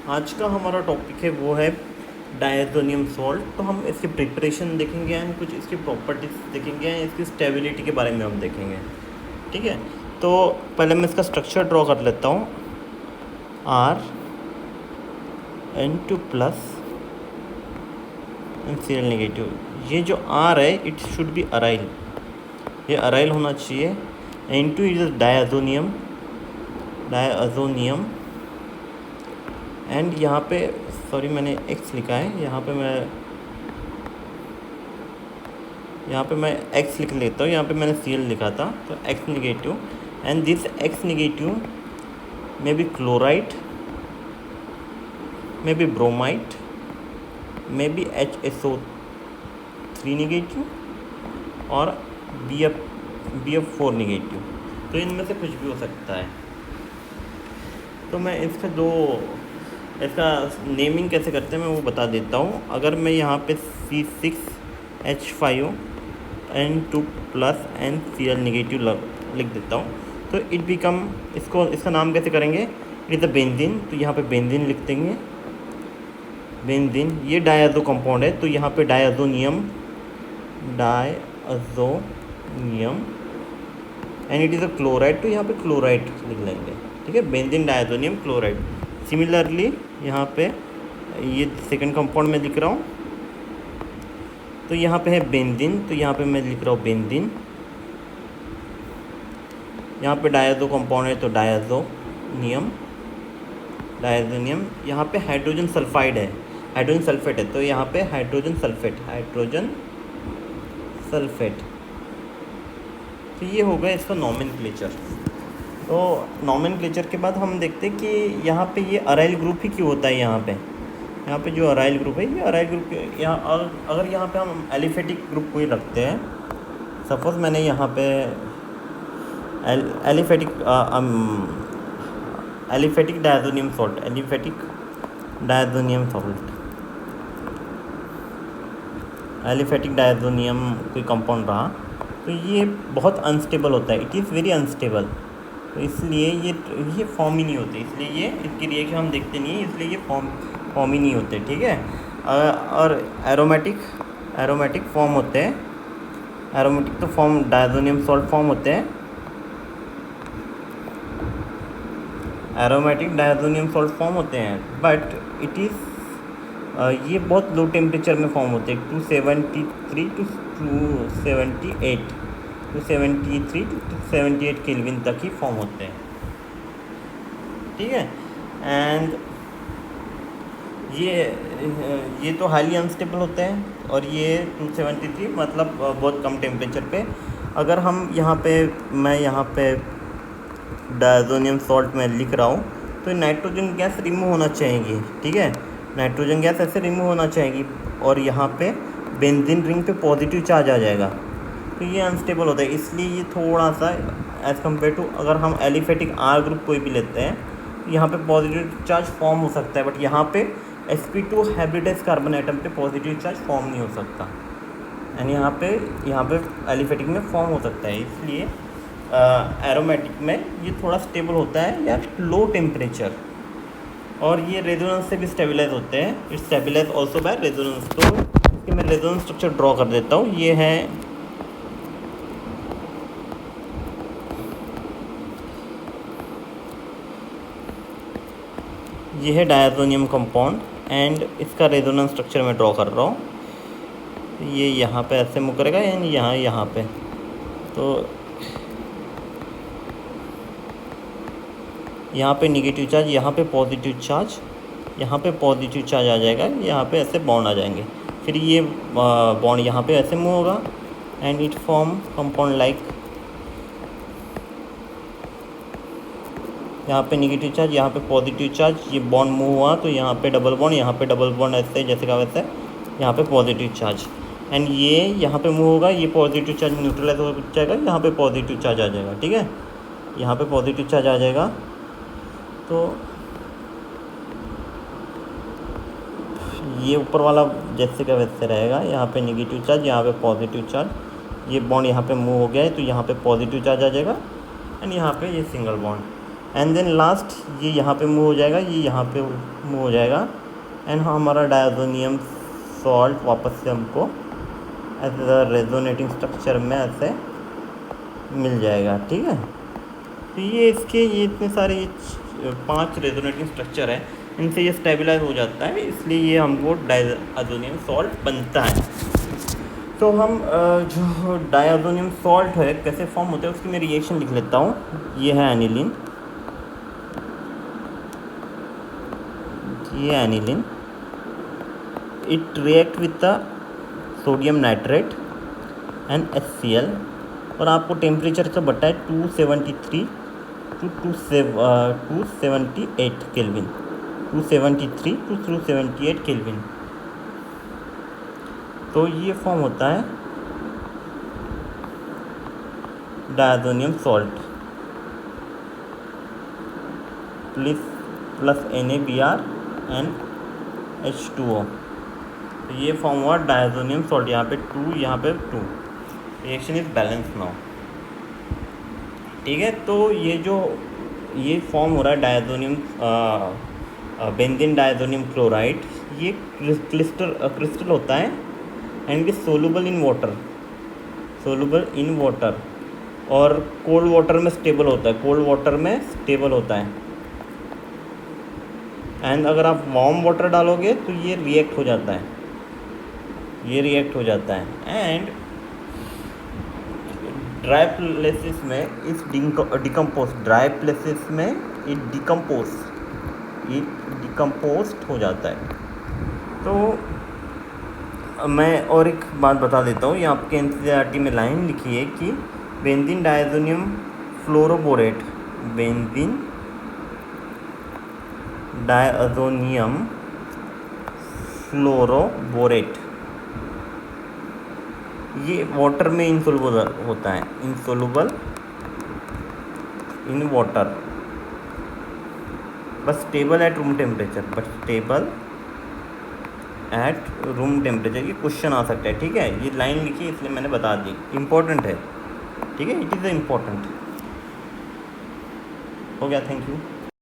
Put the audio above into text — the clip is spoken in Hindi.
आज का हमारा टॉपिक है वो है डायज़ोनियम सॉल्ट। तो हम इसकी प्रिपरेशन देखेंगे एंड कुछ इसकी प्रॉपर्टीज़ देखेंगे एंड इसकी स्टेबिलिटी के बारे में हम देखेंगे। ठीक है, तो पहले मैं इसका स्ट्रक्चर ड्रॉ कर लेता हूँ। N2 plus Cl negative. ये जो R है इट शुड बी अराइल, ये अराइल होना चाहिए। N2 इज डायज़ोनियम एंड यहाँ पे सॉरी मैंने X लिखा है, यहाँ पे मैं X लिख लेता हूँ। यहाँ पे मैंने Cl लिखा था, तो X negative and this X negative may be chloride, may be bromide, may be HSO3 negative और BF4 नेगेटिव। तो इनमें से कुछ भी हो सकता है। तो मैं इसका नेमिंग कैसे करते हैं मैं वो बता देता हूँ। अगर मैं यहाँ पे C6H5N2 प्लस NCl नेगेटिव लिख देता हूँ तो इट बिकम, इसका नाम कैसे करेंगे, इट इज़ अ बेंजीन। तो यहाँ पे बेंजीन लिख देंगे। बेंजीन ये डायज़ो कंपाउंड है, तो यहाँ पे diazonium and it is a chloride, तो यहाँ पे क्लोराइड लिख लेंगे। ठीक है, बेंजीन डायज़ोनियम क्लोराइड। सिमिलरली यहाँ पे ये सेकंड कंपाउंड में लिख रहा हूँ, तो यहाँ पे है बेंजीन, तो यहाँ पे मैं लिख रहा हूँ बेंजीन। यहाँ पे डायज़ो कंपाउंड है तो डायज़ोनियम। यहाँ पे हाइड्रोजन सल्फाइड है, हाइड्रोजन सल्फेट है, तो यहाँ पे हाइड्रोजन सल्फेट। तो ये होगा इसका नॉमेनक्लेचर। तो नॉमेनक्लेचर के बाद हम देखते हैं कि यहाँ पे ये अराइल ग्रुप ही क्यों होता है। यहाँ पे जो अराइल ग्रुप है, ये अराइल ग्रुप यहाँ, अगर यहाँ पे हम एलिफेटिक ग्रुप कोई रखते हैं, सपोज मैंने यहाँ पे एलिफेटिक डायज़ोनियम कोई कंपाउंड रहा, तो ये बहुत अनस्टेबल होता है, इट इज़ वेरी अनस्टेबल। तो इसलिए ये फॉर्म ही नहीं होते, इसलिए ये इसकी रिएक्शन हम देखते नहीं है, इसलिए ये फॉर्म ही नहीं होते। ठीक है, और एरोमेटिक फॉर्म होते हैं। एरोमेटिक तो फॉर्म डायज़ोनियम सॉल्ट फॉर्म होते हैं, एरोमेटिक डायज़ोनियम सॉल्ट फॉर्म होते हैं, बट इट इज़ ये बहुत लो टेम्परेचर में फॉर्म होते हैं, 273 टू 278 केल्विन तक ही फॉर्म होते हैं। ठीक है, एंड ये तो हाईली अनस्टेबल होते हैं, और ये 273 मतलब बहुत कम टेम्परेचर पे। अगर हम मैं यहाँ पे डायज़ोनियम सॉल्ट में लिख रहा हूँ, तो नाइट्रोजन गैस रिमूव होना चाहिए। ठीक है, नाइट्रोजन गैस ऐसे रिमूव होना चाहिए, और यहाँ पे बेंजीन रिंग पे पॉजिटिव चार्ज आ जाएगा, तो ये अनस्टेबल होता है। इसलिए ये थोड़ा सा एज़ कम्पेयर टू, अगर हम एलिफेटिक R ग्रुप कोई भी लेते हैं, तो यहाँ पे पॉजिटिव चार्ज फॉर्म हो सकता है, बट यहाँ पे sp2 हाइब्रिडाइज कार्बन आइटम पे पॉजिटिव चार्ज फॉर्म नहीं हो सकता, एंड यहाँ पे एलिफेटिक में फॉर्म हो सकता है। इसलिए एरोमेटिक में ये थोड़ा स्टेबल होता है या लो टेम्परेचर, और ये रेजोनेंस से भी स्टेबलाइज होते हैं। It stabilize also by resonance. तो इसके मैं रेजोनेंस स्ट्रक्चर ड्रॉ कर देता हूँ। ये है डायज़ोनियम कंपाउंड, एंड इसका रेजोनेंस स्ट्रक्चर मैं ड्रॉ कर रहा हूँ। ये यहाँ पे ऐसे मूव करेगा, यानी यहाँ पे, तो यहाँ पे निगेटिव चार्ज, यहाँ पे पॉजिटिव चार्ज, यहाँ पे पॉजिटिव चार्ज आ जाएगा, यहाँ पे ऐसे बॉन्ड आ जाएंगे। फिर ये बॉन्ड यहाँ पे ऐसे मूव होगा, and it form compound like, यहाँ पे निगेटिव चार्ज, यहाँ पे पॉजिटिव चार्ज, ये बॉन्ड मूव हुआ तो यहाँ पे डबल बॉन्ड, यहाँ पे डबल बॉन्ड, ऐसे जैसे का वैसे यहाँ पे पॉजिटिव चार्ज, एंड ये यहाँ पे मूव होगा, ये पॉजिटिव चार्ज न्यूट्रलाइज हो जाएगा, यहाँ पे पॉजिटिव चार्ज आ जाएगा। ठीक है, यहाँ पे पॉजिटिव चार्ज आ जाएगा, तो ये ऊपर वाला जैसे का वैसे रहेगा, यहाँ पे नेगेटिव चार्ज, यहाँ पे पॉजिटिव चार्ज, ये बॉन्ड यहाँ पे मूव हो गया है, तो यहाँ पे पॉजिटिव चार्ज आ जाएगा, एंड यहाँ पे ये single bond, and then last ये यहाँ पे मूव हो जाएगा, ये यहाँ पे मूव हो जाएगा, एंड हमारा डायज़ोनियम सॉल्ट वापस से हमको एज अ रेजोनेटिंग स्ट्रक्चर में ऐसे मिल जाएगा। ठीक है, तो ये इसके ये इतने सारे ये 5 रेजोनेटिंग स्ट्रक्चर है, इनसे ये स्टेबलाइज हो जाता है, इसलिए ये हमको डायज़ोनियम सॉल्ट बनता है। तो हम जो डायज़ोनियम सॉल्ट है कैसे फॉर्म होता है उसकी मैं रिएक्शन लिख लेता हूँ। ये है एनिलीन, ये aniline, it react with the sodium nitrate and HCl, और आपको टेम्परेचर से बता है 273 टू 278 केल्विन, 273 टू 278 केल्विन। तो ये फॉर्म होता है diazonium salt plus NaBr and H2O। तो ये फॉर्म हुआ डायज़ोनियम सॉल्ट, यहाँ पे 2, यहाँ पे 2, रिएक्शन इज बैलेंस नाउ। ठीक है, तो ये फॉर्म हो रहा है डायज़ोनियम बेंजीन डायज़ोनियम क्लोराइड, ये क्रिस्टल होता है and is soluble in water, और कोल्ड वाटर में स्टेबल होता है, एंड अगर आप वार्म वाटर डालोगे तो ये रिएक्ट हो जाता है, एंड ड्राई प्लेसेस में इस डिकम्पोस्ट हो जाता है। तो मैं और एक बात बता देता हूँ, ये आपके NCERT में लाइन लिखी है कि benzene diazonium fluoroborate, benzene diazonium fluoroborate, ये वाटर में इनसोल्युबल होता है, इनसोल्युबल इन वाटर, बस स्टेबल एट रूम टेम्परेचर, ये क्वेश्चन आ सकता है। ठीक है, ये लाइन लिखी है इसलिए मैंने बता दी, इम्पोर्टेंट है। ठीक है, इट इज़ इम्पोर्टेंट। हो गया, थैंक यू।